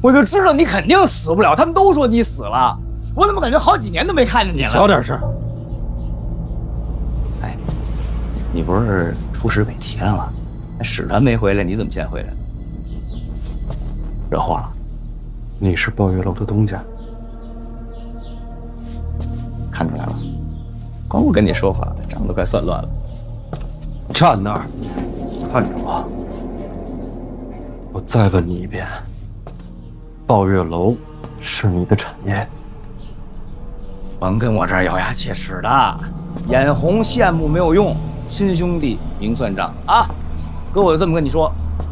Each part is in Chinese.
我就知道你肯定死不了，他们都说你死了，我怎么感觉好几年都没看见你了？小点声。哎，你不是出使北齐了吗？那使团没回来，你怎么先回来？惹祸了？你是抱月楼的东家，看出来了，光顾跟你说话，账都快算乱了。站那儿，看着我。我再问你一遍，抱月楼是你的产业？甭跟我这儿咬牙切齿的，眼红羡慕没有用，亲兄弟明算账啊！哥，我就这么跟你说，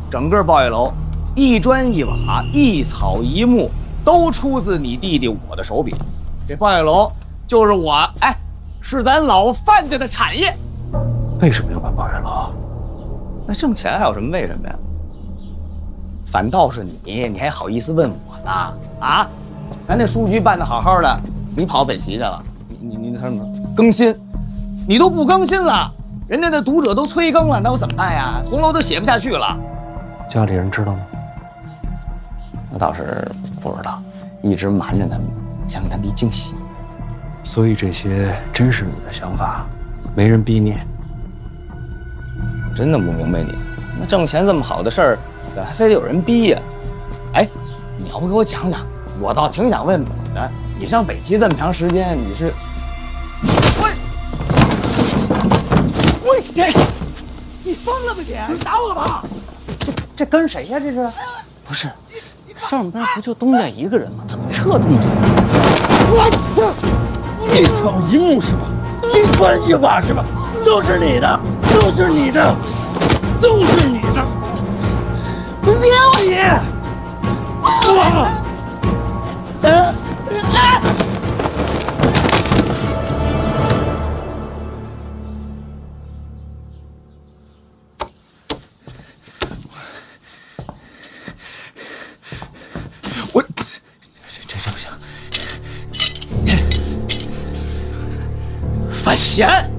整个抱月楼，一砖一瓦，一草一木，都出自你弟弟我的手笔。这抱月楼就是我，是咱老范家的产业。为什么要办抱月楼？那挣钱还有什么为什么呀？反倒是你还好意思问我呢？啊，咱那书局办得好好的，你跑北齐去了，你什么更新，你都不更新了，人家的读者都催更了，那我怎么办呀？红楼都写不下去了。家里人知道吗？那倒是不知道，一直瞒着他们，想给他们一惊喜。所以这些真是你的想法，没人逼你。真的不明白你，那挣钱这么好的事儿，咋还非得有人逼呀？哎，你要不给我讲讲，我倒挺想问你的。你上北齐这么长时间，你是……我这，你疯了吧你？你打我吧！这跟谁呀？这是？不是，上边不就东家一个人吗？怎么撤动这个？一草一木是吧？一砖一瓦是吧？就是你的，就是你的，都是你的！别我你！我这不行！范闲，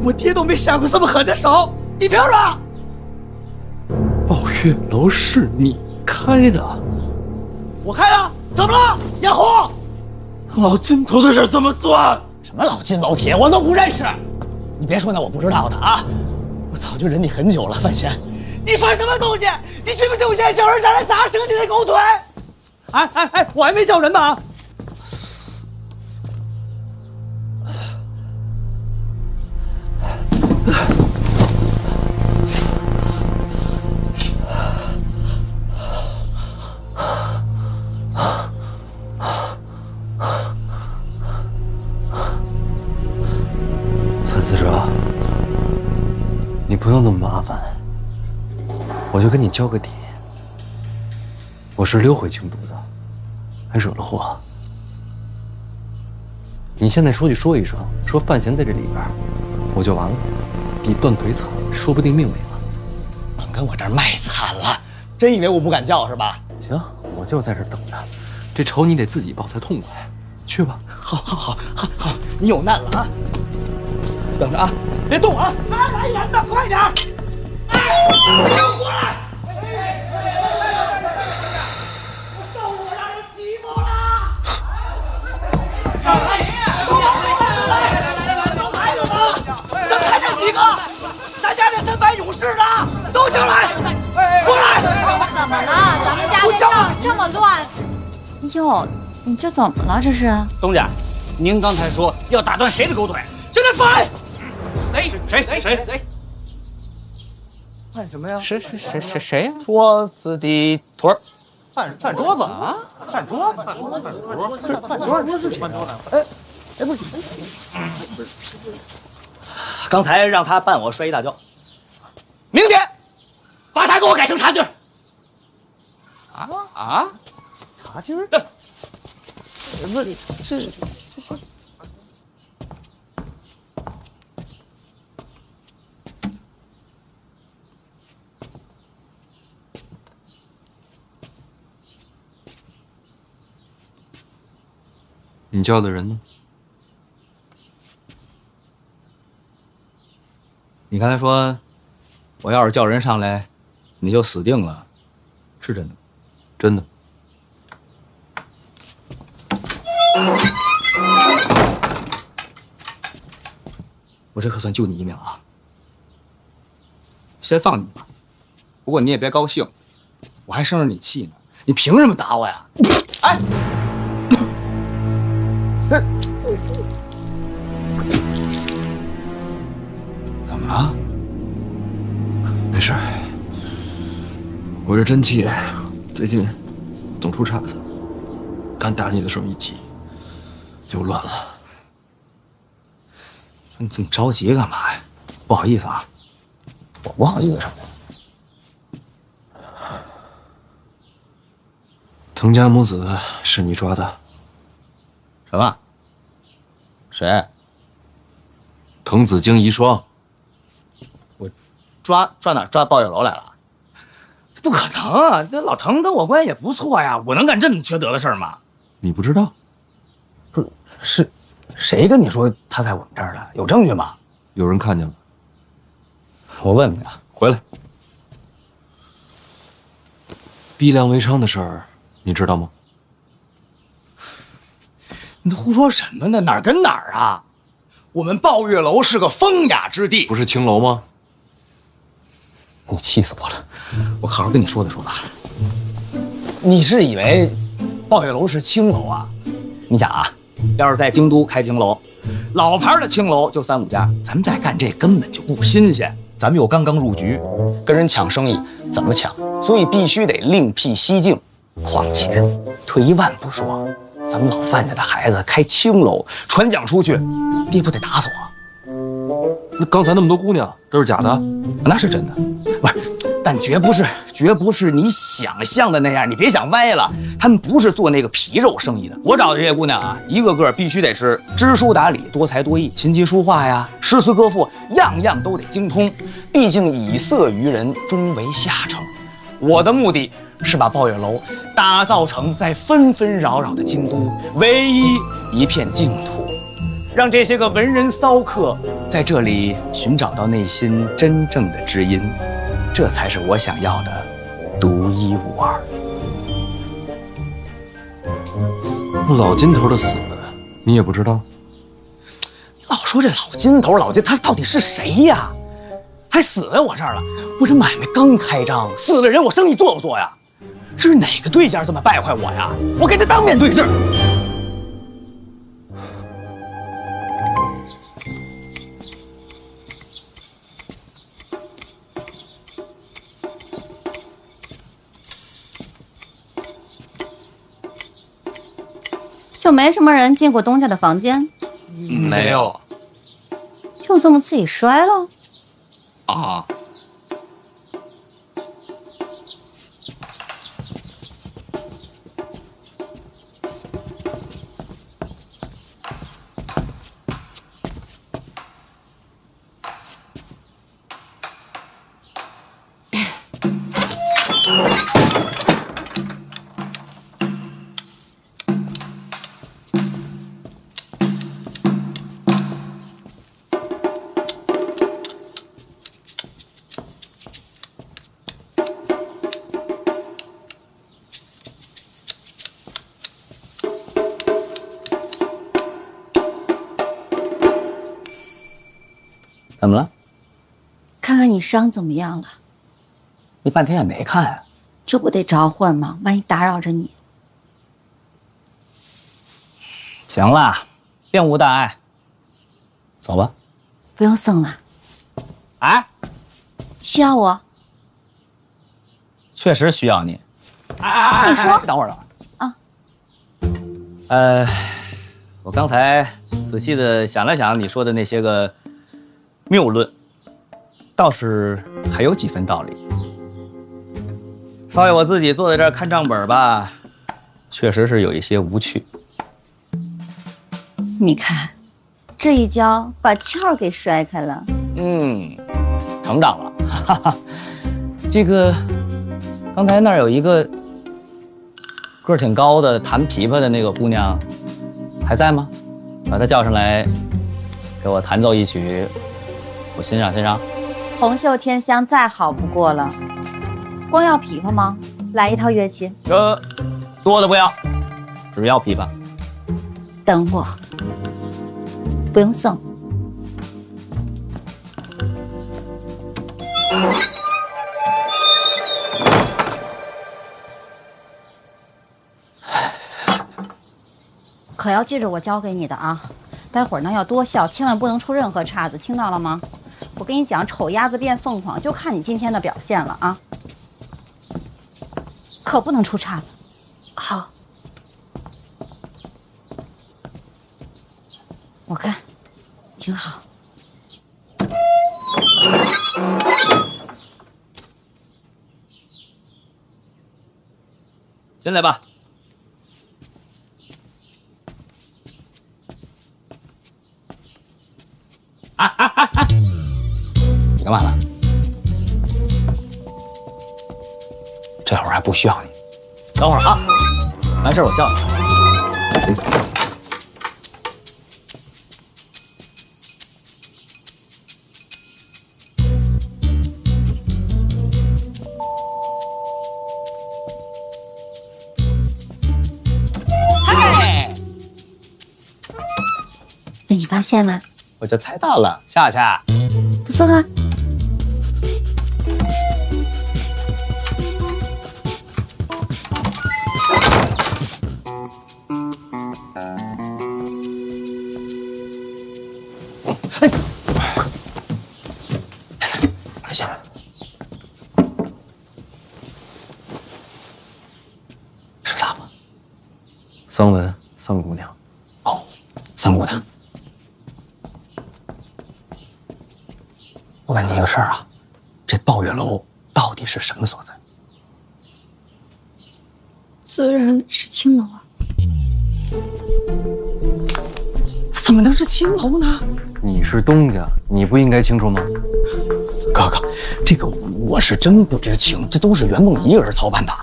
我爹都没下过这么狠的手，你凭什么？抱月楼是你开的，我开的，怎么了？眼红？老金头的事怎么算？什么老金老铁，我都不认识。你别说那我不知道的啊！我早就忍你很久了，范闲，你算什么东西？你信不信我现在叫人上来砸折你的狗腿？我还没叫人呢啊！范思哲，你不用那么麻烦，我就跟你交个底。我是溜回京都的，还惹了祸。你现在出去说一声，说范闲在这里边，我就完了，比断腿惨，说不定命没了。甭跟我这儿卖惨了，真以为我不敢叫是吧？行，我就在这儿等着，这仇你得自己报才痛快。去吧。好，你有难了啊！等着啊，别动啊！来人呐，快点！哎，给我过来！我受我让人寂寞了！都来了吗？怎么还剩几个？咱家这300勇士呢？都进来！过来！怎么了？咱们家这账这么乱？哟，你这怎么了？这是？东家，您刚才说要打断谁的狗腿？现在翻！谁？翻什么呀？谁呀？桌子的腿儿，翻桌子啊！翻桌子！不是，刚才让他伴我摔一大跤，明天把他给我改成茶几儿。茶几儿？不是，你叫的人呢？你刚才说，我要是叫人上来，你就死定了，是真的吗？真的。我这可算救你一命啊！先放你吧，不过你也别高兴，我还生着你气呢。你凭什么打我呀？哎！怎么了？没事，我这真气最近总出岔子，刚打你的时候一急就乱了。说你这么着急干嘛呀？不好意思啊，我不好意思什么呀？滕家母子是你抓的？什么？谁？滕子京遗孀。抓哪儿？抓鲍月楼来了？不可能啊！那老滕跟我关系也不错呀，我能干这么缺德的事儿吗？你不知道？不是，谁跟你说他在我们这儿的？有证据吗？有人看见了。我问问啊，回来。逼良为娼的事儿，你知道吗？你胡说什么呢？哪儿跟哪儿啊？我们抱月楼是个风雅之地，不是青楼吗？你气死我了！我好好跟你说吧。你是以为抱月楼是青楼啊？你想啊，要是在京都开青楼，老牌的青楼就3、5家，咱们再干这根本就不新鲜。咱们又刚刚入局，跟人抢生意怎么抢？所以必须得另辟蹊径。况且退一万步说，咱们老范家的孩子开青楼，传讲出去，爹不得打死我？那刚才那么多姑娘都是假的？那是真的，不是，但绝不是你想象的那样。你别想歪了，他们不是做那个皮肉生意的。我找的这些姑娘啊，一个个必须得是知书达理、多才多艺，琴棋书画呀、诗词歌赋，样样都得精通。毕竟以色于人，终为下乘。我的目的是把抱月楼打造成在纷纷扰扰的京都唯一一片净土。让这些个文人骚客在这里寻找到内心真正的知音，这才是我想要的独一无二。老金头的死，你也不知道？你老说这老金头，他到底是谁呀？还死在我这儿了？我这买卖刚开张，死了人，我生意做不做呀？是哪个对家这么败坏我呀？我给他当面对质。就没什么人进过东家的房间？没有就这么自己摔了？啊。怎么了？看看你伤怎么样了？你半天也没看啊？这不得找会儿吗？万一打扰着你。行了，并无大碍，走吧。不用送了。哎，需要我？确实需要你。哎，你说等会儿啊。我刚才仔细的想了想你说的那些个谬论，倒是还有几分道理。少爷，我自己坐在这儿看账本吧，确实是有一些无趣。你看，这一跤把翘儿给摔开了。成长了，哈哈。这个刚才那儿有一个个儿挺高的弹琵琶的那个姑娘，还在吗？把她叫上来，给我弹奏一曲，我欣赏欣赏。红袖添香再好不过了，光要琵琶吗？来一套乐器。多的不要，只要琵琶。等我，不用送。可要记着我教给你的啊！待会儿呢要多笑，千万不能出任何岔子，听到了吗？我跟你讲，丑鸭子变凤凰，就看你今天的表现了啊！可不能出岔子。好，我看挺好。进来吧。你干嘛呢？这会儿还不需要你。等会儿啊，完事儿我叫你。嗨，被你发现了？我就猜到了，夏夏。不送啊。快下来。是他吗？桑文，桑姑娘。哦，桑姑娘。我问你一个事儿啊，这抱月楼到底是什么所在？自然是青楼啊！怎么能是青楼呢？你是东家，你不应该清楚吗？哥哥，这个我是真不知情，这都是袁梦一个人操办的。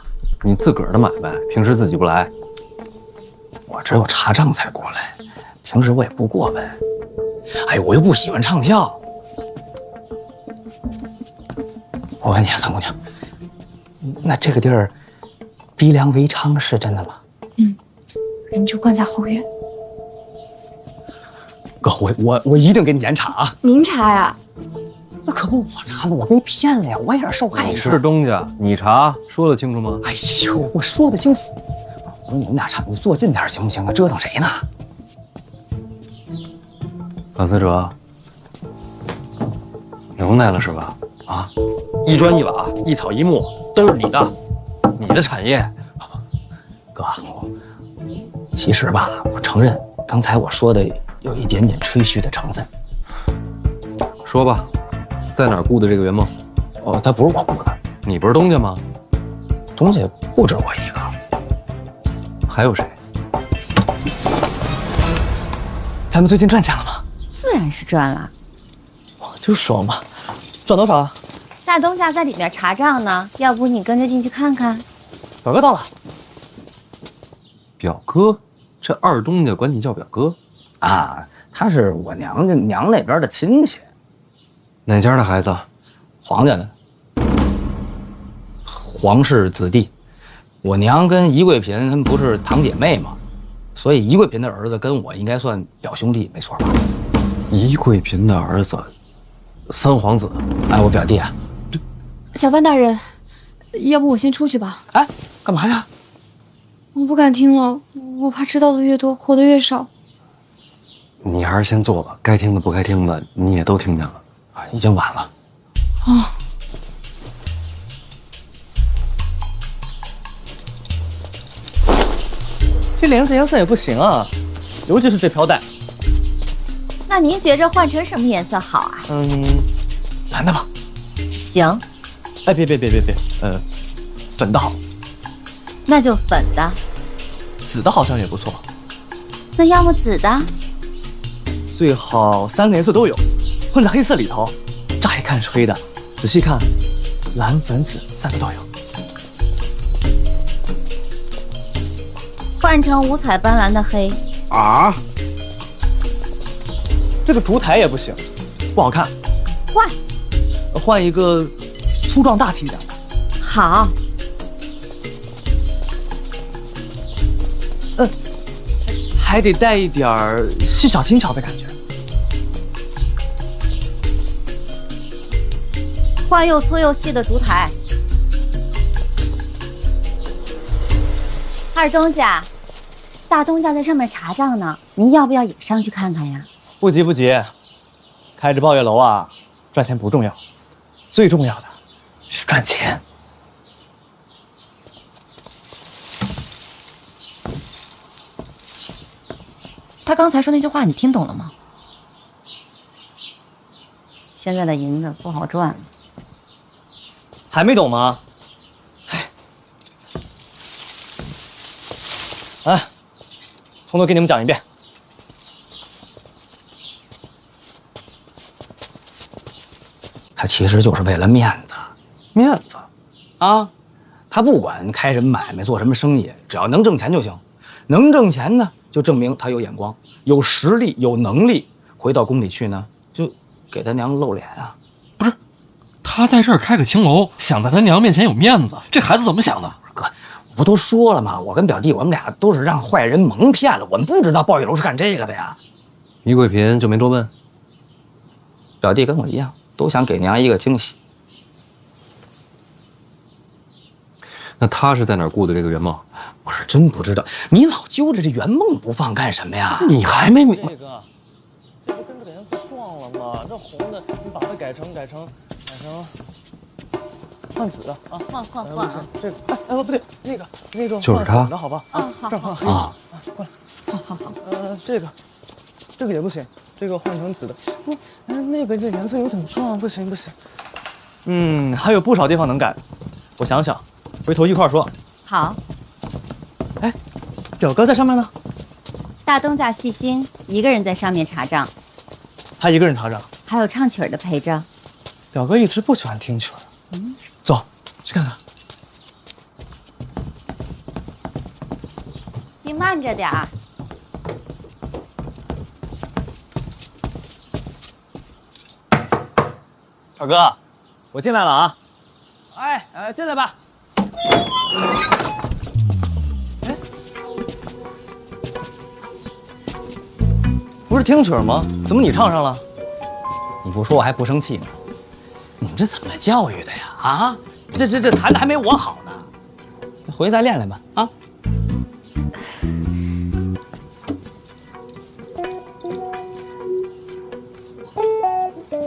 你自个儿的买卖，平时自己不来。我只有查账才过来，平时我也不过问。哎，我又不喜欢唱跳。我问你啊，三姑娘，那这个地儿逼良为娼是真的吗？人就关在后院。哥，我一定给你严查啊！您查呀？那可不我查了，我被骗了呀，我也是受害你者。是东家，你查说得清楚吗？哎呦，我说得清死。我说你们俩查，你坐近点行不行啊？折腾谁呢？反思者，有耐了是吧？啊，一砖一瓦，一草一木都是你的，你的产业。哥，其实吧，我承认刚才我说的有一点点吹嘘的成分。说吧，在哪儿雇的这个圆梦？哦，他不是我雇的，你不是东家吗？东家不止我一个，还有谁？咱们最近赚钱了吗？自然是赚了。我就说嘛，赚多少啊？大东家在里面查账呢，要不你跟着进去看看？表哥到了。表哥，这二东家管你叫表哥啊？他是我娘家娘那边的亲戚。哪家的孩子？皇家的，皇室子弟。我娘跟宜贵嫔她们不是堂姐妹吗？所以宜贵嫔的儿子跟我应该算表兄弟，没错吧？宜贵嫔的儿子，三皇子。哎，我表弟啊。小范大人，要不我先出去吧？哎，干嘛呀？我不敢听了，我怕知道的越多，活得越少。你还是先坐吧，该听的不该听的你也都听见了。啊，已经晚了。哦。这帘子颜色也不行啊，尤其是这飘带。那您觉着换成什么颜色好啊？蓝的吧。行。哎，别，粉的好。那就粉的。紫的好像也不错。那要么紫的。最好3个颜色都有，混在黑色里头。乍一看是黑的，仔细看，蓝、粉、紫3个都有。换成五彩斑斓的黑。啊？这个烛台也不行，不好看。换一个粗壮大气一点的。好。还得带一点儿细小精巧的感觉。换又粗又细的烛台。二东家，大东家在上面查账呢，您要不要也上去看看呀？不急不急，开着抱月楼啊，赚钱不重要，最重要的是赚钱。他刚才说那句话，你听懂了吗？现在的银子不好赚。还没懂吗？哎，从头给你们讲一遍。他其实就是为了面子，面子啊！他不管开什么买卖，做什么生意，只要能挣钱就行。能挣钱呢，就证明他有眼光、有实力、有能力。回到宫里去呢，就给他娘露脸啊！不是，他在这儿开个青楼，想在他娘面前有面子，这孩子怎么想的？哥，我不都说了吗？我跟表弟，我们俩都是让坏人蒙骗了，我们不知道鲍玉楼是干这个的呀。倪桂嫔就没多问。表弟跟我一样，都想给娘一个惊喜。那他是在哪儿雇的这个袁梦？我是真不知道，你老揪着这圆梦不放干什么呀？你还没明白？这不跟这个颜色撞了吗？这红的，你把它改成换紫的啊！换啊！这个不对，那个就是他换粉的好吧？啊，好，这儿换黑啊，过来。好。这个也不行，这个换成紫的。那个这颜色有点撞，不行。还有不少地方能改，我想想，回头一块儿说。好，哎，表哥在上面呢，大东家细心，一个人在上面查账，他一个人查账。还有唱曲儿的陪着。表哥一直不喜欢听曲儿。走，去看看。你慢着点儿。表哥，我进来了啊！进来吧。不是听曲儿吗？怎么你唱上了？你不说我还不生气呢。你们这怎么教育的呀？啊，这弹的还没我好呢。回去再练练吧。啊。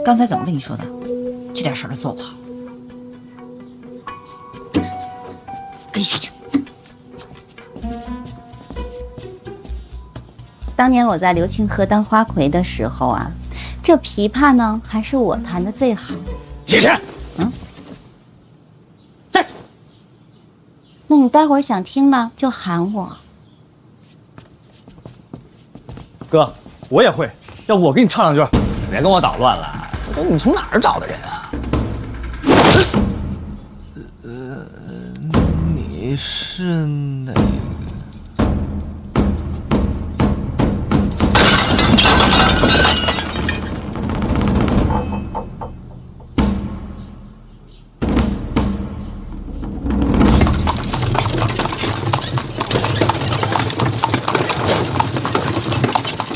刚才怎么跟你说的？这点事儿都做不好，跟下去。当年我在流清河当花魁的时候啊，这琵琶呢还是我弹的最好。解释。那你待会儿想听呢，就喊我。哥，我也会，要不我给你唱两句。别跟我捣乱了，这都你从哪儿找的人啊？你是哪个？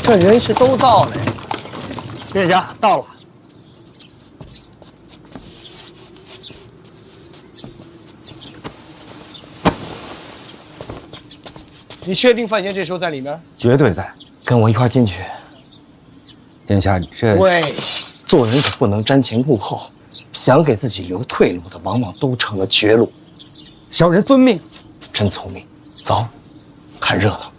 这人是都到了，这家到了。你确定范闲这时候在里面？绝对在，跟我一块儿进去。殿下，这喂，做人可不能瞻前顾后，想给自己留退路的，往往都成了绝路。小人遵命，真聪明。走，看热闹。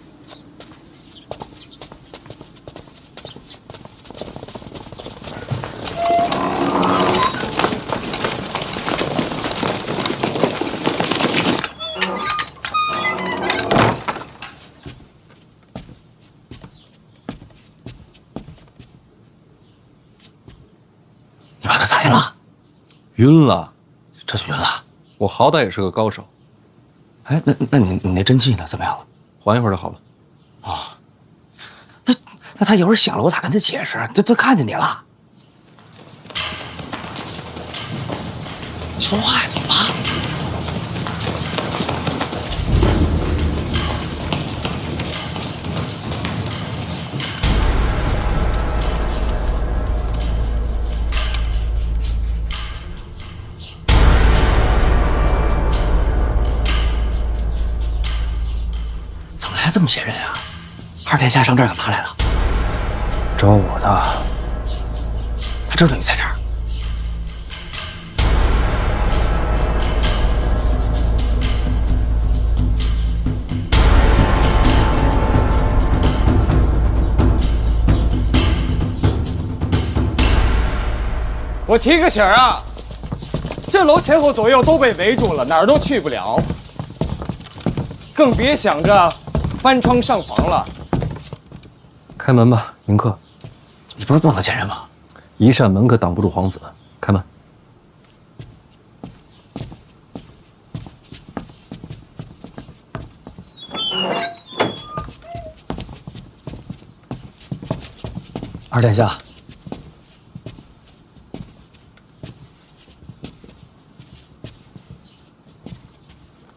你把他踩了，晕了。这就晕了。我好歹也是个高手，哎，那你那真气呢？怎么样了？缓一会儿就好了。啊，那他要是醒了，我咋跟他解释？他看见你了。你说话呀，怎么了？这么些人啊？二殿下上这儿干嘛来了？找我的。他知道你在这儿。我提个醒啊，这楼前后左右都被围住了，哪儿都去不了，更别想着翻窗上房了。开门吧，迎客。你不是不能见人吗？一扇门可挡不住皇子，开门。二殿下，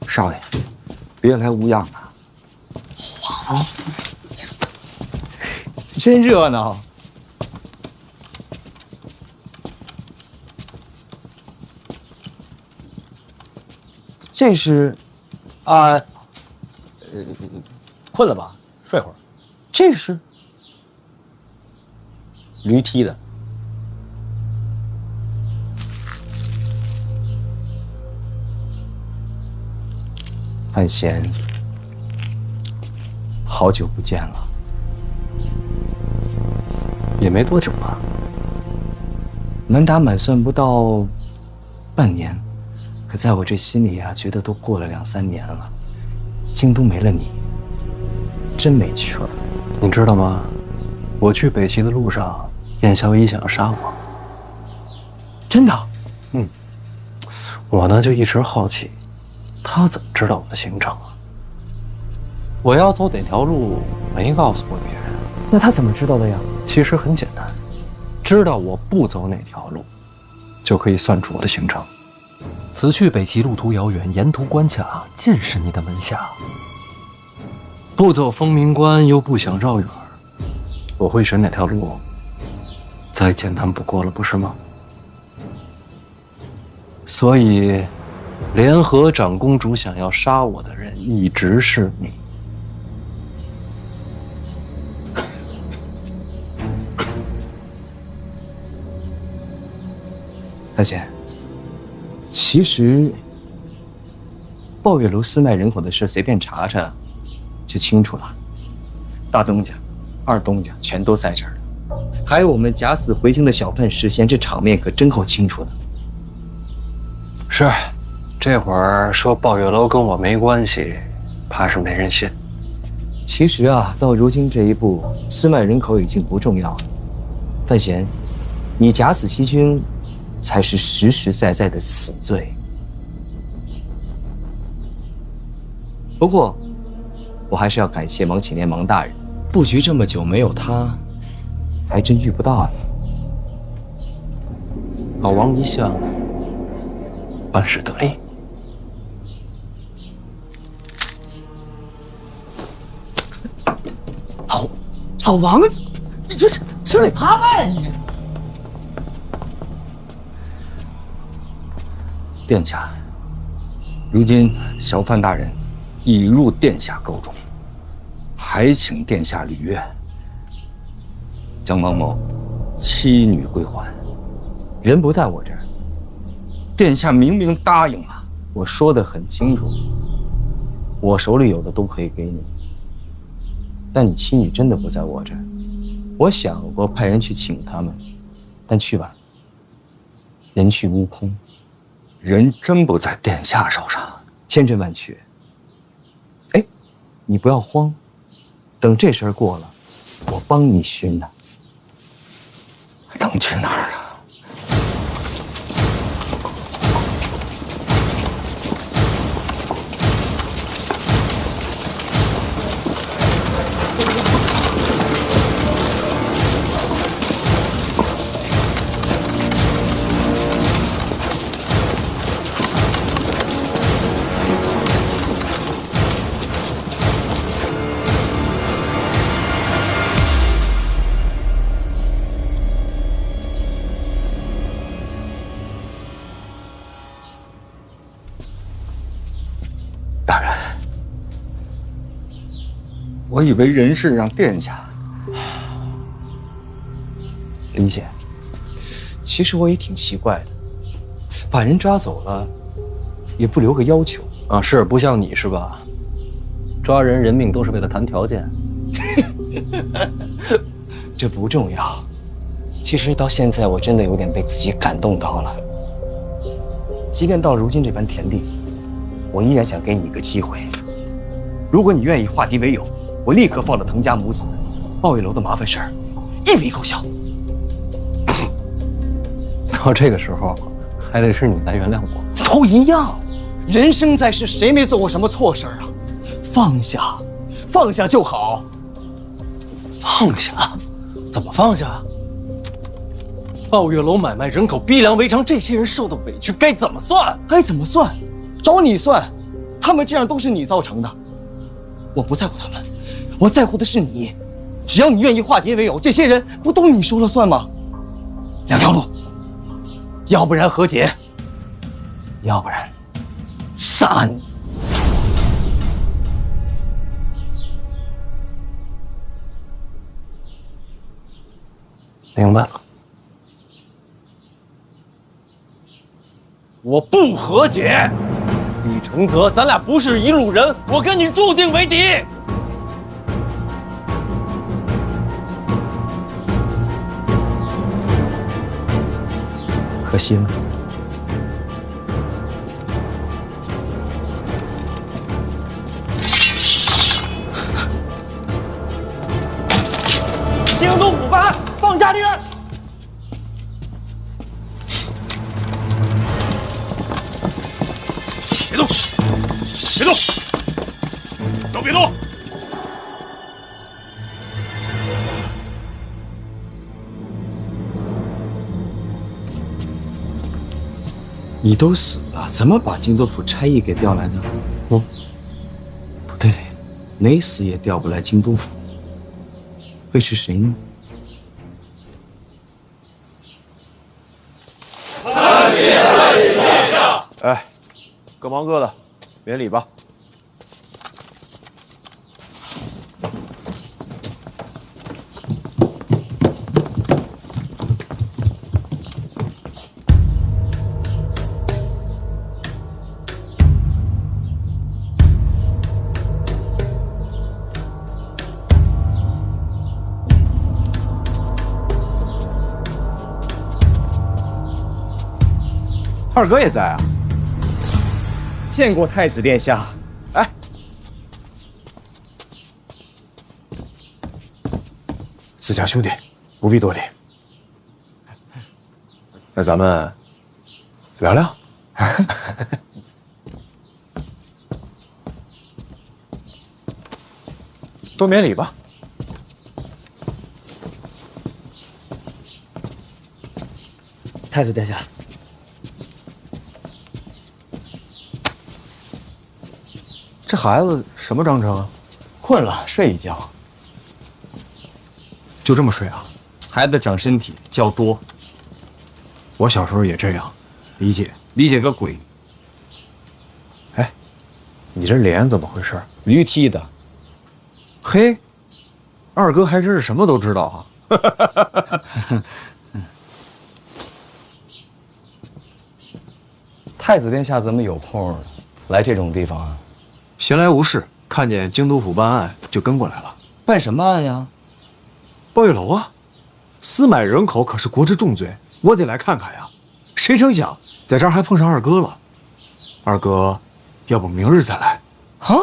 少爷，别来无恙啊！真热闹。这是，困了吧？睡会儿。这是驴踢的。范闲，好久不见了。也没多久吧，满打满算不到半年，可在我这心里啊，觉得都过了2、3年了。京都没了你，真没趣儿。你知道吗？我去北齐的路上，燕萧一想要杀我。真的？我呢就一直好奇，他怎么知道我的行程啊？我要走哪条路没告诉过别人。那他怎么知道的呀？其实很简单，知道我不走哪条路，就可以算出我的行程。此去北齐路途遥远，沿途关卡尽是你的门下。不走丰明关，又不想绕远，我会选哪条路，再简单不过了，不是吗？所以，联合长公主想要杀我的人，一直是你。范闲，其实抱月楼私卖人口的事，随便查查就清楚了。大东家、二东家全都在这儿呢，还有我们假死回京的小范石贤，这场面可真够清楚的。是，这会儿说抱月楼跟我没关系，怕是没人信。其实啊，到如今这一步，私卖人口已经不重要了。范闲，你假死欺君，才是实实在在的死罪。不过，我还是要感谢王启年王大人，布局这么久没有他，还真遇不到啊。老王一向办事得力。老王，你这是吃里扒外你！殿下，如今小范大人已入殿下构中，还请殿下履约，将王某妻女归还。人不在我这儿，殿下明明答应了，我说得很清楚，我手里有的都可以给你。但你妻女真的不在我这儿，我想过派人去请他们，但去晚了，人去屋空。人真不在殿下手上，千真万确。哎，你不要慌，等这事儿过了，我帮你寻他。能去哪儿啊？我以为人事让殿下。理解。其实我也挺奇怪的，把人抓走了，也不留个要求啊。是不像你是吧？抓人人命都是为了谈条件。这不重要。其实到现在，我真的有点被自己感动到了。即便到如今这般田地，我依然想给你一个机会。如果你愿意化敌为友，我立刻放了滕家母子，鲍玉楼的麻烦事儿一笔勾销。到这个时候，还得是你来原谅我。都一样，人生在世，谁没做过什么错事儿啊？放下，放下就好。放下？怎么放下？鲍月楼买卖人口，逼良为娼，这些人受的委屈该怎么算？该怎么算？找你算，他们这样都是你造成的。我不在乎他们，我在乎的是你。只要你愿意化敌为友，这些人不都你说了算吗？两条路，要不然和解，要不然杀你。明白了。我不和解，李承泽，咱俩不是一路人，我跟你注定为敌。可惜了。京东府办案，放家里人。别动！别动！都别动！你都死了，怎么把京都府差役给调来呢？不对，没死也调不来京都府，会是谁呢？哎，各忙各的，免礼吧。二哥也在啊。见过太子殿下。哎，自家兄弟，不必多礼。那咱们聊聊。多免礼吧。太子殿下。这孩子什么章程啊？困了，睡一觉。就这么睡啊？孩子长身体，觉多。我小时候也这样，理解。理解个鬼！哎，你这脸怎么回事？驴踢的。嘿，二哥还真是什么都知道啊。太子殿下怎么有空来这种地方啊？闲来无事，看见京都府办案就跟过来了。办什么案呀？鲍玉楼啊，私买人口可是国之重罪，我得来看看呀。谁成想在这儿还碰上二哥了。二哥，要不明日再来？啊？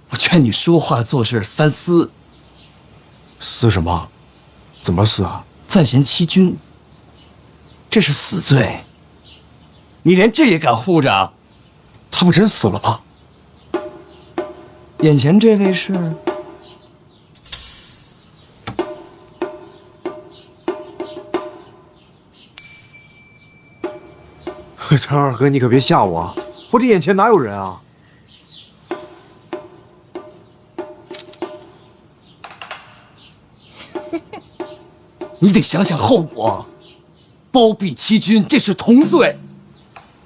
我劝你说话做事三思。思什么？怎么思啊？犯嫌欺君，这是死罪。你连这也敢护着？他不真死了吗？眼前这位是？张二哥，你可别吓我啊！我这眼前哪有人啊？你得想想后果，包庇欺君，这是同罪。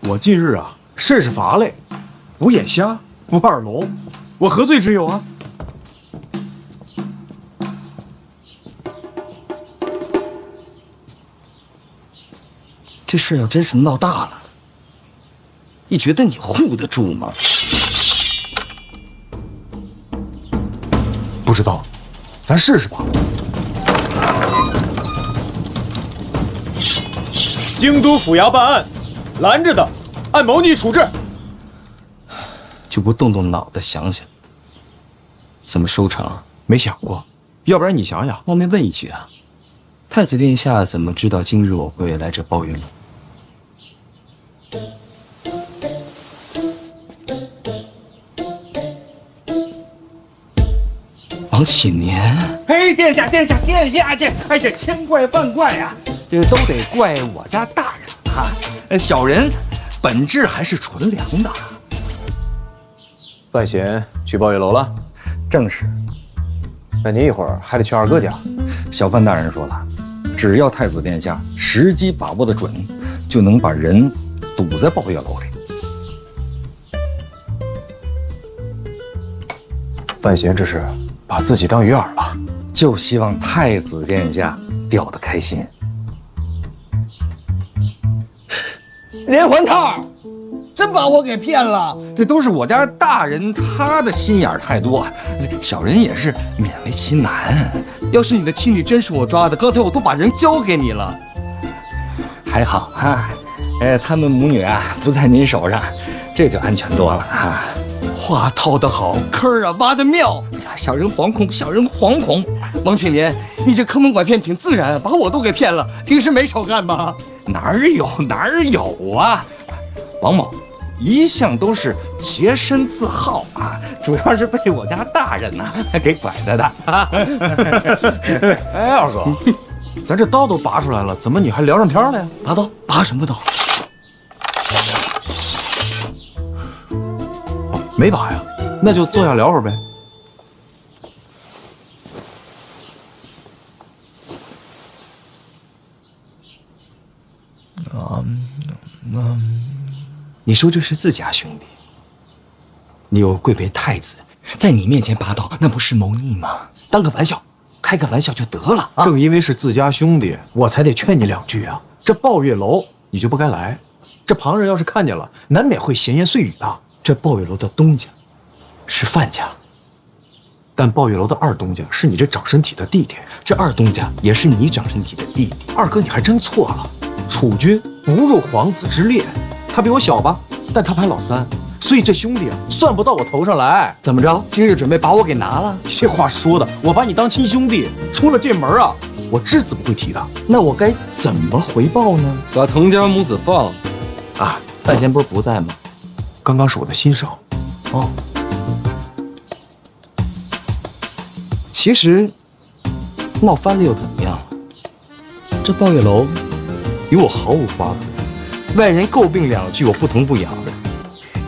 我近日啊，甚是乏累，我眼瞎，我耳聋，我何罪之有啊？这事要真是闹大了，你觉得你护得住吗？不知道，咱试试吧。京都府衙办案，拦着的，按谋逆处置。就不动动脑袋想想，怎么收场？没想过，要不然你想想。冒昧问一句啊，太子殿下怎么知道今日我会来这抱怨呢？王启年，嘿，殿下，殿下，这千怪万怪呀，这都得怪我家大人啊！小人本质还是纯良的。范闲去抱月楼了？正是。那你一会儿还得去二哥家。小范大人说了，只要太子殿下时机把握得准，就能把人堵在抱月楼里。范闲这是把自己当鱼饵了，就希望太子殿下钓得开心。连环套，真把我给骗了！这都是我家大人他的心眼太多，小人也是勉为其难。要是你的妻女真是我抓的，刚才我都把人交给你了。还好哈，他们母女啊不在您手上，这就安全多了啊。话套得好，坑啊挖得妙。哎呀，小人惶恐，小人惶恐。王启年，你这坑蒙拐骗挺自然，把我都给骗了。平时没少干吧？哪儿有啊！王某一向都是洁身自好啊，主要是被我家大人呐给拐着的啊。哎，二哥，咱这刀都拔出来了，怎么你还聊上天了呀？拔刀？拔什么刀？哦，没拔呀，那就坐下聊会儿呗。你说这是自家兄弟，你又贵为太子，在你面前拔刀，那不是谋逆吗？当个玩笑，开个玩笑就得了啊！正因为是自家兄弟，我才得劝你两句啊。这抱月楼你就不该来，这旁人要是看见了，难免会闲言碎语的。这抱月楼的东家是范家，但抱月楼的二东家是你这长身体的弟弟，这二东家也是你长身体的弟弟。二哥，你还真错了。楚军不入皇子之列，他比我小吧，但他排老三，所以这兄弟啊算不到我头上来。怎么着？今日准备把我给拿了？这话说的，我把你当亲兄弟，出了这门啊，我只字不会提的。那我该怎么回报呢？把滕家母子放了。啊，范闲不是不在吗？刚刚是我的心声。哦，其实闹翻了又怎么样？这抱月楼与我毫无瓜葛，外人诟病两句，我不疼不痒。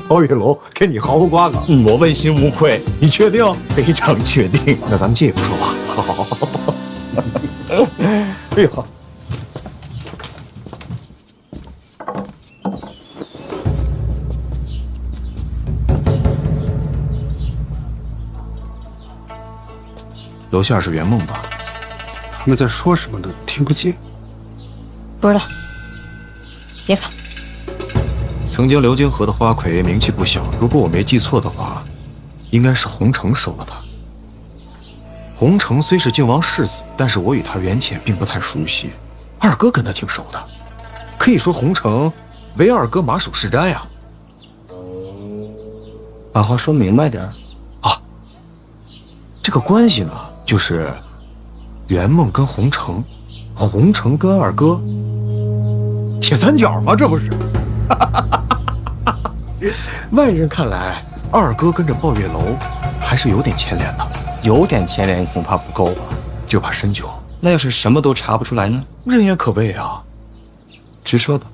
抱月楼跟你毫无瓜葛，我问心无愧。你确定？非常确定。那咱们借一步说吧。好。哎呦，楼下是圆梦吧？他们在说什么都听不见。不知道，别看。曾经流金河的花魁名气不小，如果我没记错的话，应该是洪城收了他。洪城虽是靖王世子，但是我与他缘浅，并不太熟悉。二哥跟他挺熟的，可以说洪城为二哥马首是瞻呀。把话说明白点啊。这个关系呢，就是圆梦跟洪城，洪城跟二哥，铁三角吗？这不是？外人看来，二哥跟着抱月楼还是有点牵连的。有点牵连恐怕不够吧？就怕深究。那要是什么都查不出来呢？人言可畏啊。直说吧，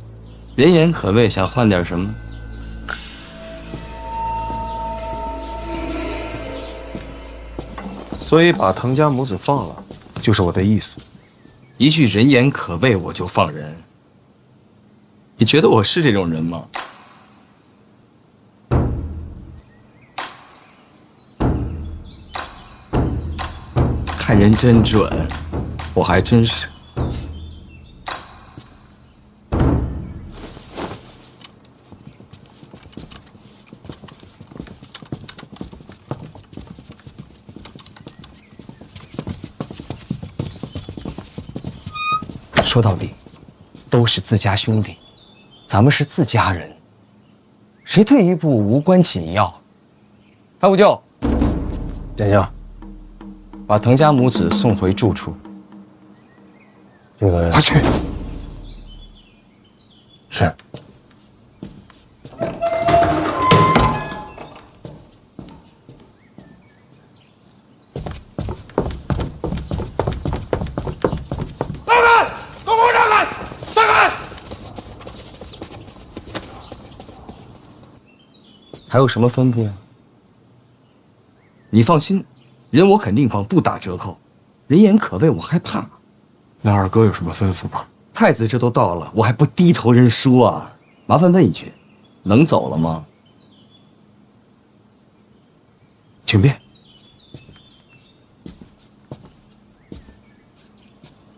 人言可畏，想换点什么？所以把滕家母子放了，就是我的意思。一句人言可畏，我就放人。你觉得我是这种人吗？看人真准，我还真是。说到底，都是自家兄弟，咱们是自家人，谁退一步无关紧要。潘五舅，殿下，把滕家母子送回住处。这个快去。是。还有什么吩咐呀？你放心，人我肯定放，不打折扣。人言可畏，我害怕。那二哥有什么吩咐吗？太子这都到了，我还不低头认输啊？麻烦问一句，能走了吗？请便。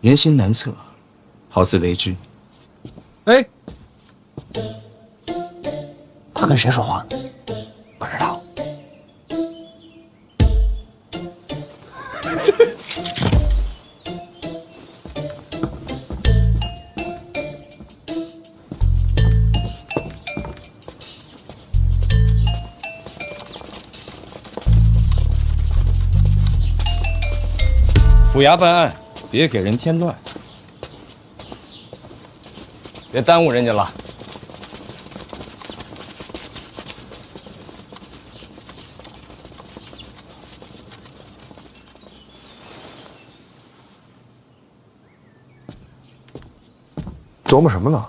人心难测，好自为之。哎，他跟谁说话呢？不知道。府衙办案，别给人添乱，别耽误人家了。琢磨什么呢？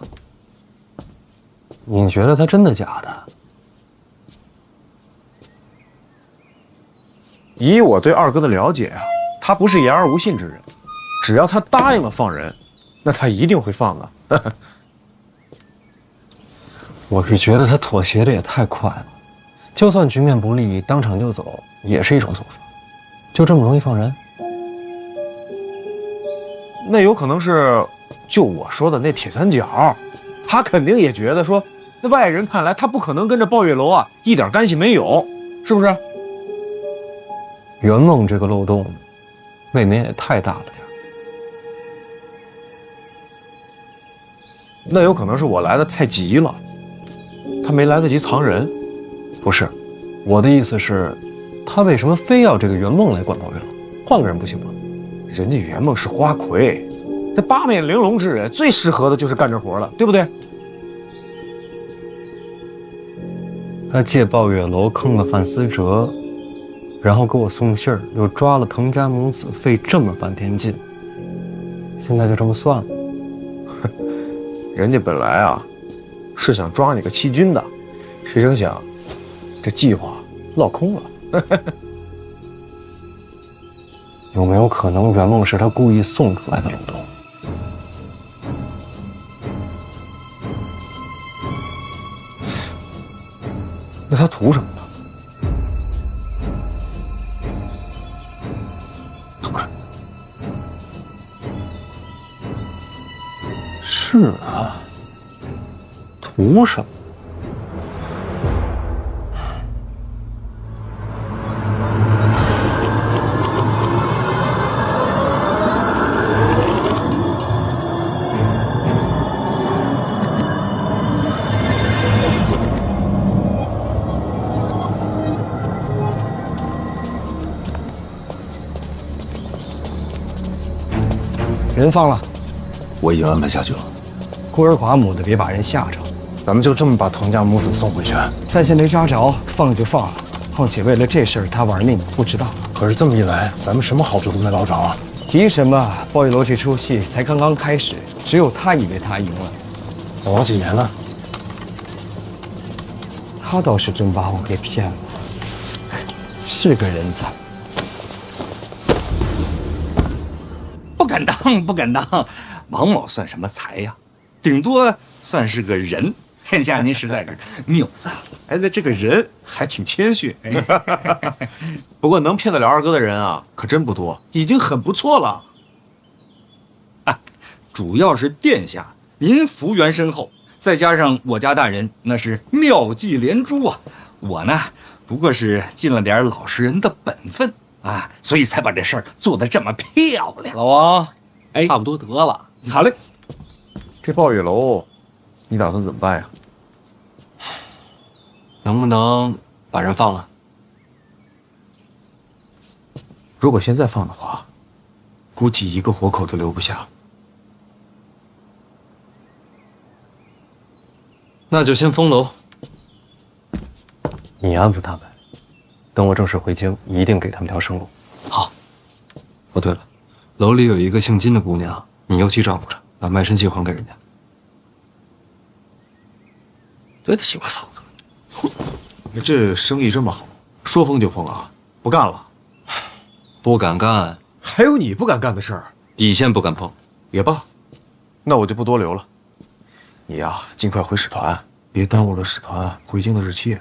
你觉得他真的假的？以我对二哥的了解啊，他不是言而无信之人，只要他答应了放人，那他一定会放的。我是觉得他妥协的也太快了，就算局面不利，当场就走也是一种做法。就这么容易放人？那有可能是就我说的那铁三角，他肯定也觉得说，在外人看来他不可能跟着抱月楼啊一点干系没有，是不是？圆梦这个漏洞，未免也太大了点。那有可能是我来的太急了，他没来得及藏人。不是，我的意思是，他为什么非要这个圆梦来管抱月楼？换个人不行吗？人家圆梦是花魁，那八面玲珑之人，最适合的就是干这活了，对不对？他借抱月楼坑了范思哲，然后给我送信儿，又抓了滕家母子，费这么半天劲，现在就这么算了？人家本来啊是想抓你个欺君的，谁成想这计划落空了。有没有可能圆梦是他故意送出来的漏洞？那他图什么呢？图什么？是啊，图什么？人放了，我已经安排下去了。孤儿寡母的，别把人吓着。咱们就这么把滕家母子送回去？暂时没抓着，放就放了。况且为了这事儿，他玩命，不知道。可是这么一来，咱们什么好处都没捞着啊！急什么？鲍玉楼这出戏才刚刚开始，只有他以为他赢了。那王启言呢？他倒是真把我给骗了，是个人才。不敢当，不敢当。王某算什么才呀？顶多算是个人。殿下您实在是谬赞了。哎，那这个人还挺谦逊。不过能骗得了二哥的人啊，可真不多，已经很不错了。主要是殿下您福源深厚，再加上我家大人那是妙计连珠啊。我呢，不过是尽了点老实人的本分啊，所以才把这事儿做得这么漂亮。老王，哎，差不多得了。好嘞，这暴雨楼，你打算怎么办呀？能不能把人放了？如果现在放的话，估计一个活口都留不下。那就先封楼。你安抚他们，等我正式回京，一定给他们条生路。好。哦，对了，楼里有一个姓金的姑娘，你尤其照顾着，把卖身契还给人家。对得起我嫂子。这生意这么好，说封就封啊？不干了？不敢干。还有你不敢干的事儿，底线不敢碰。也罢，那我就不多留了。你呀，尽快回使团，别耽误了使团回京的日期。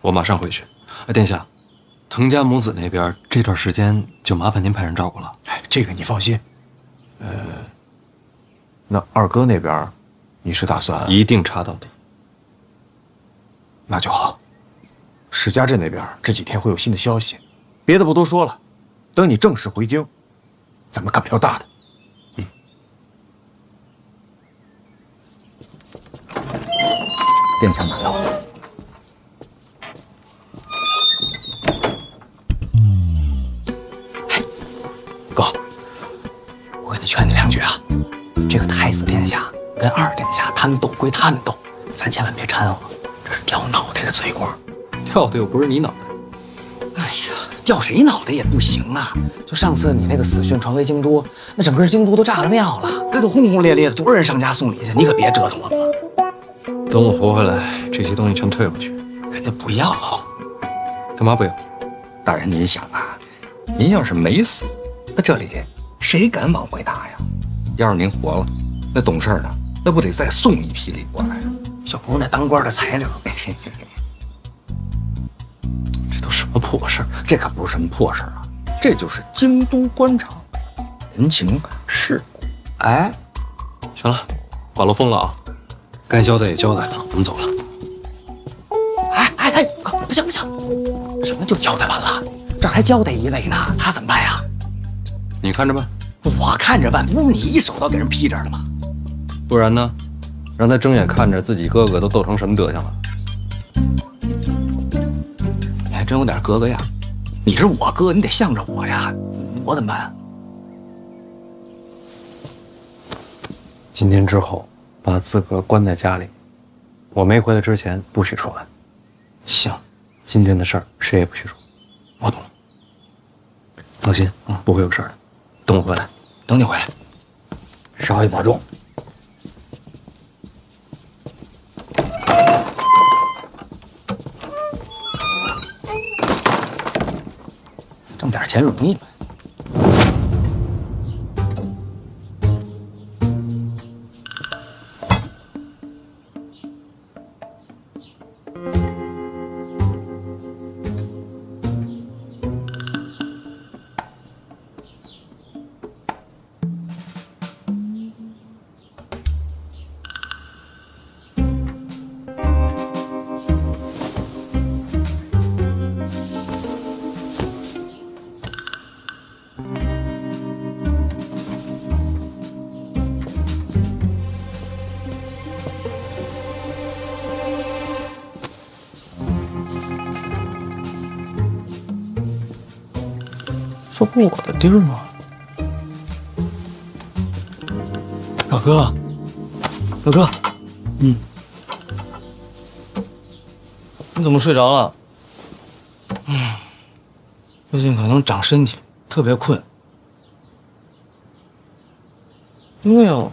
我马上回去。殿下，滕家母子那边这段时间就麻烦您派人照顾了。这个你放心。那二哥那边，你是打算一定查到底？那就好。史家镇那边这几天会有新的消息，别的不多说了，等你正式回京，咱们干票大的。殿下难道？哥，我跟你劝你两句啊，这个太子殿下跟二殿下他们斗归他们斗，咱千万别掺和，这是掉脑袋的罪过。掉的又不是你脑袋。哎呀，掉谁脑袋也不行啊！就上次你那个死讯传回京都，那整个京都都炸了庙了，那都轰轰烈烈的，多少人上家送礼去，你可别折腾我们了。等我活回来，这些东西全退回去。人家不要，干嘛不要？大人您想啊，您要是没死，那这里谁敢往回拿呀？要是您活了，那懂事的那不得再送一批礼过来啊？就不是那当官的材料。这都什么破事儿？这可不是什么破事儿啊，这就是京都官场人情世故。哎，行了，把楼封了啊，该交代也交代了，我们走了。哎，哥，不行，什么就交代完了？这还交代一位呢，他怎么办呀？你看着办。我看着办，不是你一手刀给人劈这儿了吗？不然呢？让他睁眼看着自己哥哥都斗成什么德行了。你还真有点哥哥样。你是我哥，你得向着我呀。我怎么办？今天之后，把自个关在家里，我没回来之前不许说完。行，今天的事儿谁也不许说。我懂。放心，不会有事儿的。等我回来。等你回来。少爷保重。挣点钱容易吗？这不我的地儿吗？表哥，你怎么睡着了？最近可能长身体，特别困。因为啊，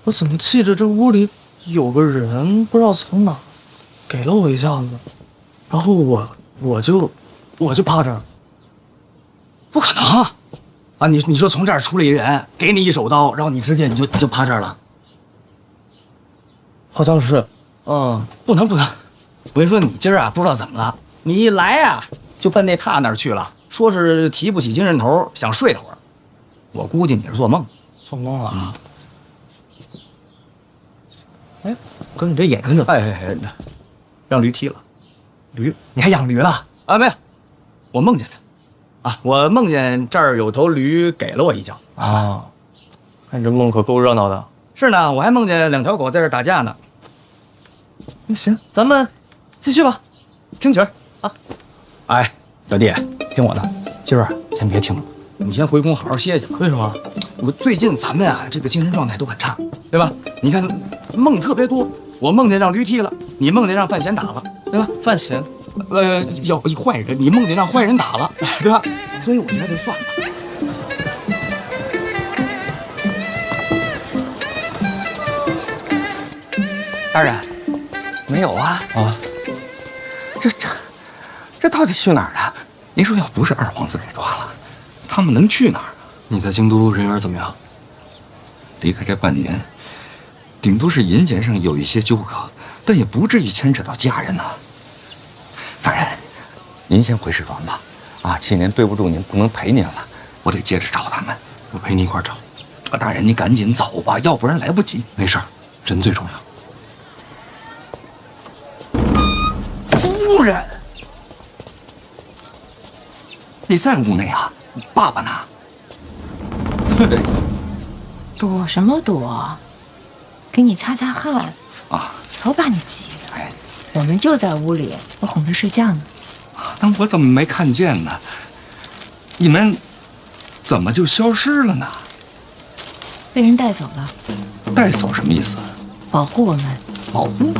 我怎么记着这屋里有个人，不知道从哪给了我一下子，然后我就趴这儿。不可能啊！你说从这儿出来一人，给你一手刀，然后你直接你就趴这儿了？好像是，不能！我跟你说，你今儿啊不知道怎么了，你一来啊就奔那榻那儿去了，说是提不起精神头，想睡会儿。我估计你是做梦了啊！哎，哥，你这眼睛怎么？哎，让驴踢了，驴？你还养驴了？啊，没有，我梦见的。啊！我梦见这儿有头驴给了我一脚啊！看你这梦可够热闹的。是呢，我还梦见2条狗在这打架呢。那行，咱们继续吧，听曲儿啊。哎，表弟，听我的，今儿先别听了，你先回宫好好歇歇。为什么？我最近咱们啊，这个精神状态都很差，对吧？你看梦特别多，我梦见让驴踢了，你梦见让范闲打了，对吧？范闲，要坏人，你梦见让坏人打了，对吧？所以我觉得就算了。大人，没有啊啊！这到底去哪儿了？您说要不是二皇子给抓了，他们能去哪儿？你在京都人缘怎么样？离开这半年，顶多是银钱上有一些纠葛，但也不至于牵扯到家人呐。大人，您先回使团吧。啊，7年对不住您，不能陪您了，我得接着找他们。我陪你一块找。大人，您赶紧走吧，要不然来不及。没事儿，人最重要。夫人，你在屋内啊？爸爸呢？躲什么躲？给你擦擦汗啊！瞧把你急的！哎，我们就在屋里，我哄他睡觉呢。但我怎么没看见呢？你们怎么就消失了呢？被人带走了。带走什么意思？保护我们。保护？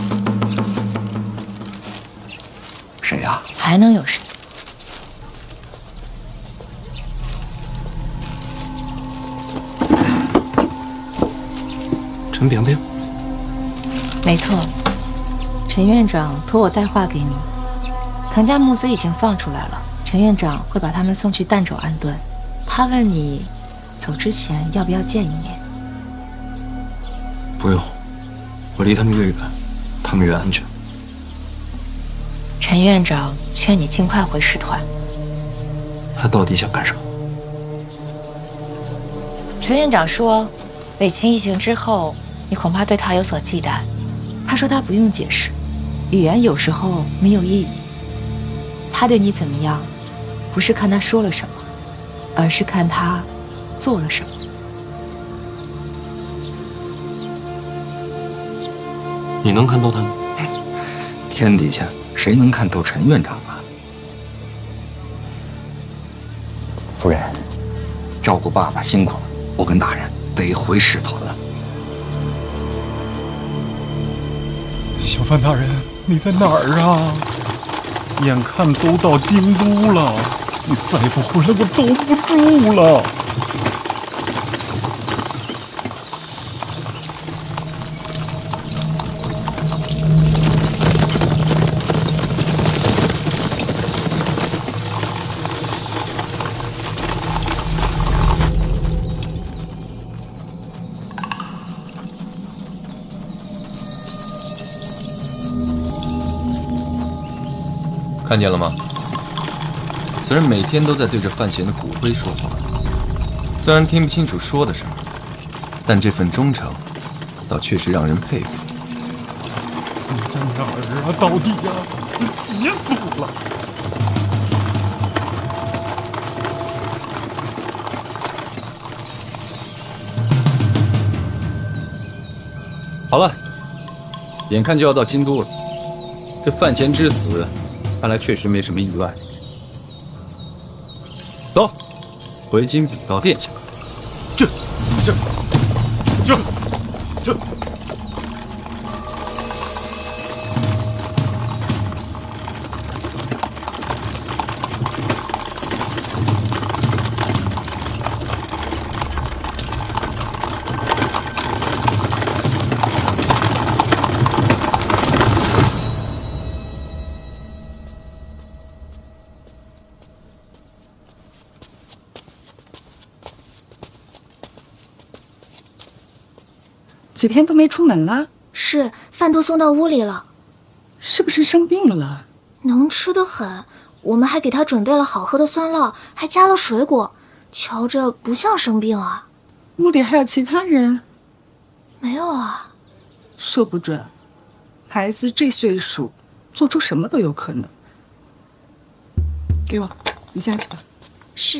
谁呀？还能有谁？陈萍萍。没错，陈院长托我带话给你。唐家募资已经放出来了，陈院长会把他们送去儋州安顿。他问你走之前要不要见一面？不用，我离他们越远，他们越安全。陈院长劝你尽快回使团。他到底想干什么？陈院长说，北秦一行之后，你恐怕对他有所忌惮。他说他不用解释，语言有时候没有意义。他对你怎么样，不是看他说了什么，而是看他做了什么。你能看透他吗？天底下谁能看透陈院长啊？夫人，照顾爸爸辛苦了，我跟大人得回使团了。小范大人，你在哪儿啊？眼看都到京都了，你再不回来，我兜不住了。看见了吗？此人每天都在对着范闲的骨灰说话，虽然听不清楚说的什么，但这份忠诚，倒确实让人佩服。你在哪儿啊？到底呀？急死我了！好了，眼看就要到京都了，这范闲之死，看来确实没什么意外。走，回京禀告殿下。这。几天都没出门了？是，饭都送到屋里了。是不是生病了？能吃得很，我们还给他准备了好喝的酸酪，还加了水果，瞧着不像生病啊。屋里还有其他人？没有啊。说不准，孩子这岁数，做出什么都有可能。给我，你下去吧。是。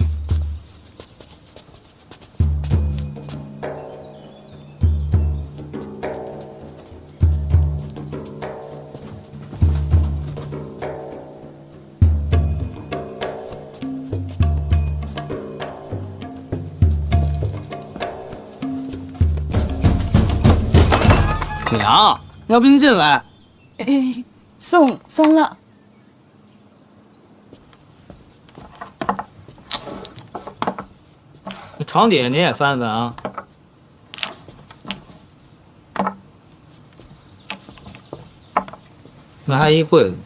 娘，要不您进来？哎，送了。床底下您也翻翻啊。那还一柜子。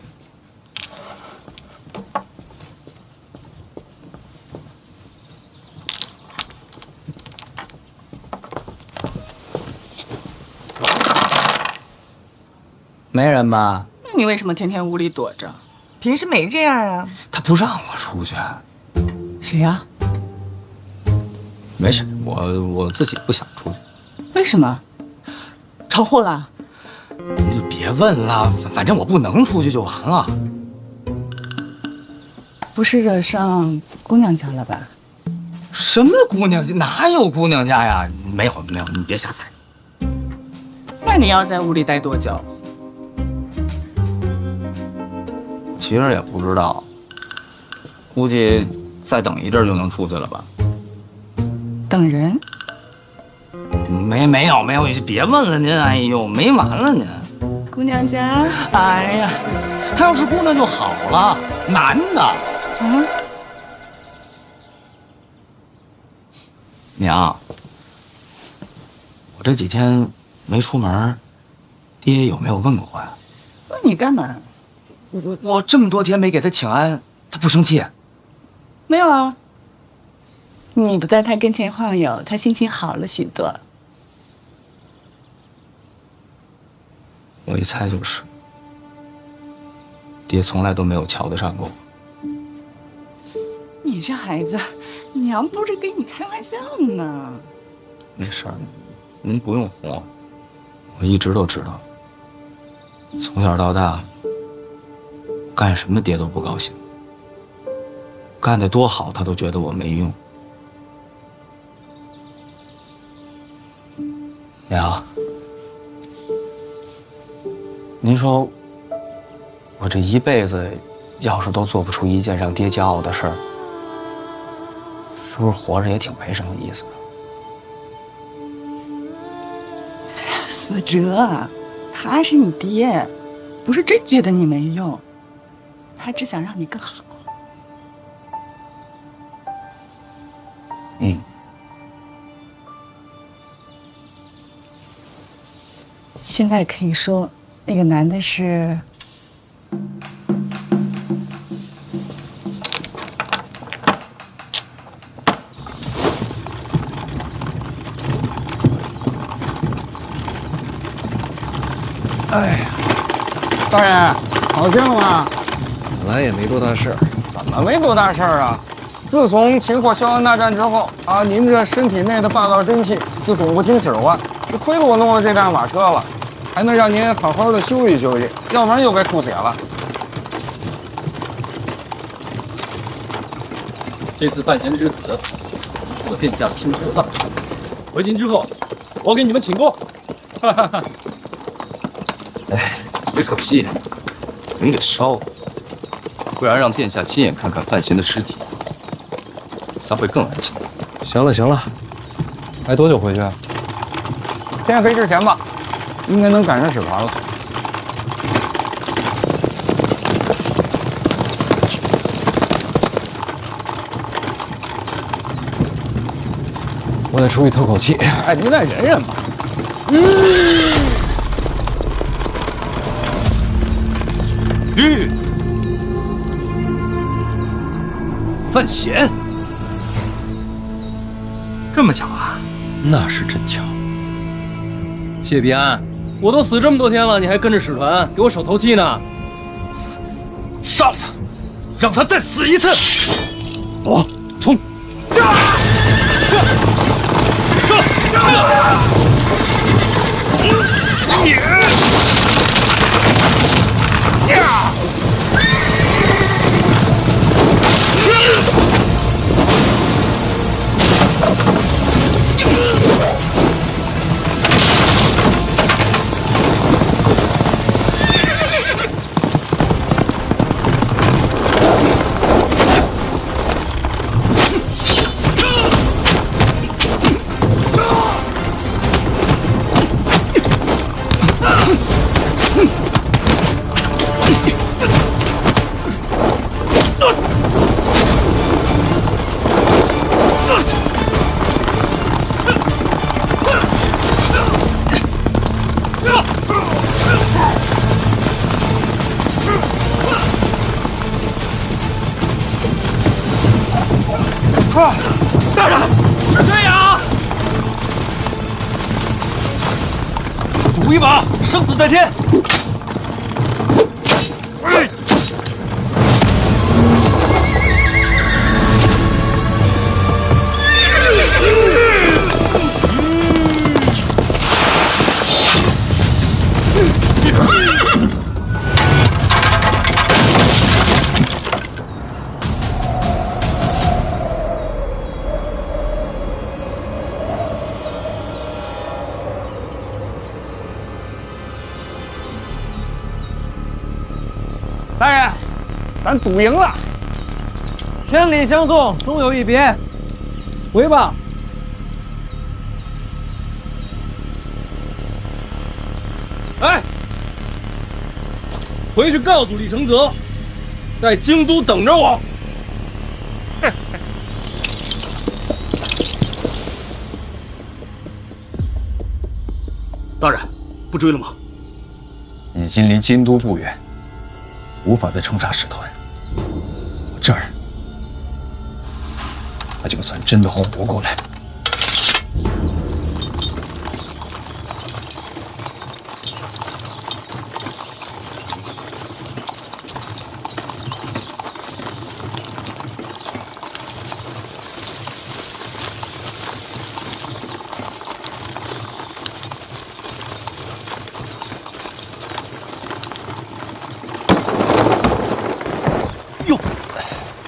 没人吧？那你为什么天天屋里躲着？平时没这样啊。他不让我出去。谁呀？没事，我自己不想出去。为什么？闯祸了？你就别问了，反正我不能出去就完了。不是惹上姑娘家了吧？什么姑娘家？哪有姑娘家呀？没有，你别瞎猜。那你要在屋里待多久？其实也不知道，估计再等一阵就能出去了吧。等人？没有，你别问了您。哎呦，没完了您。姑娘家？哎呀，她要是姑娘就好了，男的。啊？娘，我这几天没出门，爹有没有问过我呀？问你干嘛？我这么多天没给他请安，他不生气？没有啊。你不在他跟前晃悠，他心情好了许多。我一猜就是，爹从来都没有瞧得上过我。你这孩子，娘不是跟你开玩笑呢。没事儿，您不用哄我，我一直都知道，从小到大，干什么爹都不高兴，干得多好他都觉得我没用。娘，您说，我这一辈子要是都做不出一件让爹骄傲的事儿，是不是活着也挺没什么意思的？思哲，他是你爹，不是真觉得你没用，他只想让你更好。嗯。现在可以说，那个男的是。哎呀，大人，好听了吗？本来也没多大事儿。怎么没多大事儿啊？自从擒获萧安大战之后啊，您这身体内的霸道真气就总不听使唤，就亏了我弄了这辆马车了，还能让您好好的休息休息，要不然又该吐血了。这次范闲之死，我殿下亲自办。回京之后，我给你们请功。哈哈哈。哎，这场戏您得烧了，不然让殿下亲眼看看范闲的尸体，他会更安心。行了，还多久回去啊？天黑之前吧，应该能赶上使团了。我得出去透口气。哎，您再忍忍吧。范闲，这么巧啊？那是真巧。谢必安，我都死这么多天了，你还跟着使团给我守头七呢？杀了他，让他再死一次！我冲！赌一把，生死在天。大人，咱赌赢了。千里相送，终有一别。回吧。哎，回去告诉李承泽，在京都等着我。大人，不追了吗？已经离京都不远，无法再冲杀使团。这儿，他就算真的活不过来。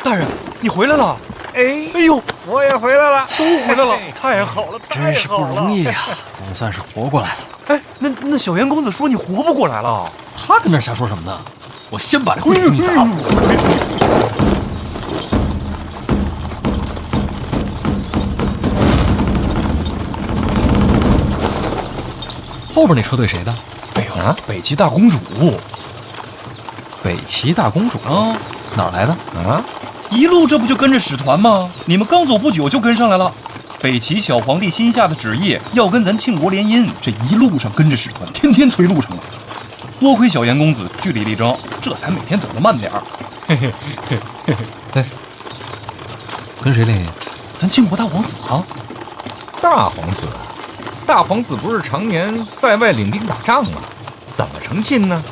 大人，你回来了！哎呦，我也回来了，都回来了，太好了，真是不容易呀，总算是活过来了。哎，那小严公子说你活不过来了，他跟那瞎说什么呢？我先把这会给你砸了。后边那车队谁的？哎呦，北齐大公主。北齐大公主啊，哪儿来的？啊，一路这不就跟着使团吗？你们刚走不久就跟上来了。北齐小皇帝新下的旨意要跟咱庆国联姻，这一路上跟着使团，天天催路程啊。多亏小严公子据理力争，这才每天走得慢点儿。嘿嘿嘿嘿嘿。哎，跟谁联姻？咱庆国大皇子啊。大皇子，大皇子不是常年在外领兵打仗吗？怎么成亲呢？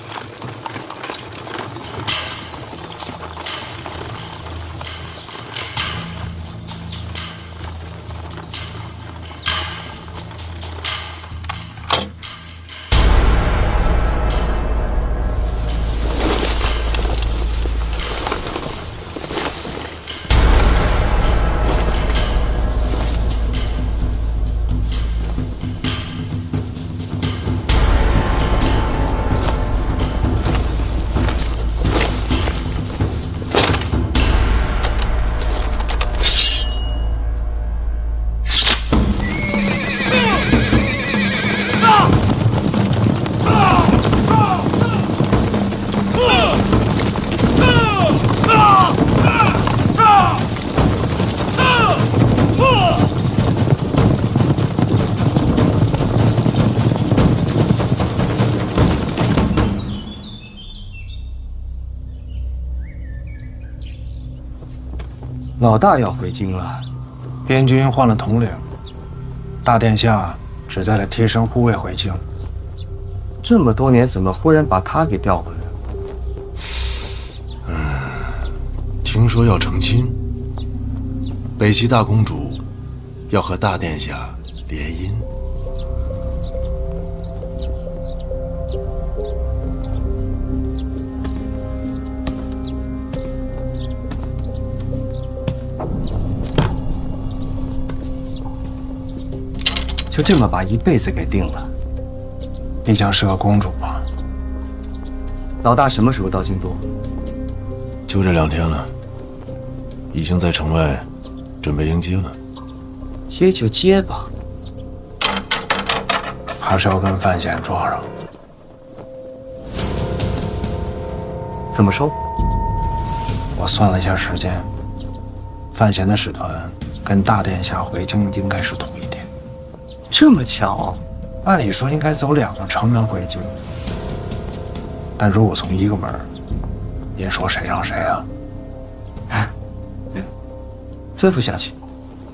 老大要回京了，边军换了统领，大殿下只带了贴身护卫回京。这么多年，怎么忽然把他给调回来了？听说要成亲，北齐大公主要和大殿下联姻。就这么把一辈子给定了。毕竟是个公主嘛。老大什么时候到京都？就这2天了，已经在城外准备迎接了。接就接吧，还是要跟范闲撞上。怎么说？我算了一下时间，范闲的使团跟大殿下回京应该是同一天。这么巧？按理说应该走2个城门回京，但如果从一个门，您说谁让谁啊？吩咐下去。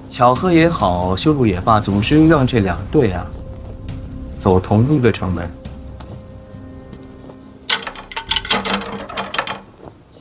巧合也好，修路也罢，总是让这2队啊走同一个城门。